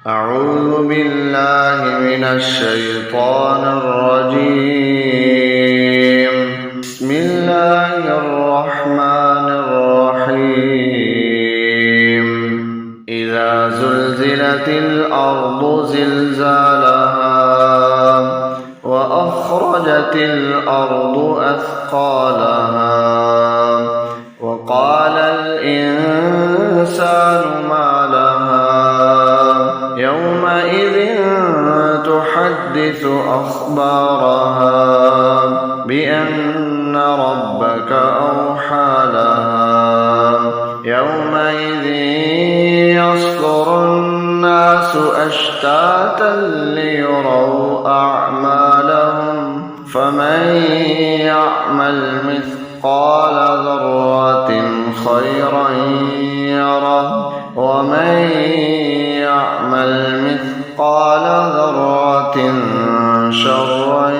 أعوذ بالله من الشيطان الرجيم. بسم الله الرحمن الرحيم. إذا زلزلت الأرض زلزالها وأخرجت الأرض أثقالها وقال الإنسان ما لها يومئذ تحدث أخبارها بأن ربك أوحى لها يومئذ يصدر الناس أشتاتا ليروا أعمالهم فمن يعمل مثقال ذرة خيرا يره ومن يعمل مثقال ذرة شرا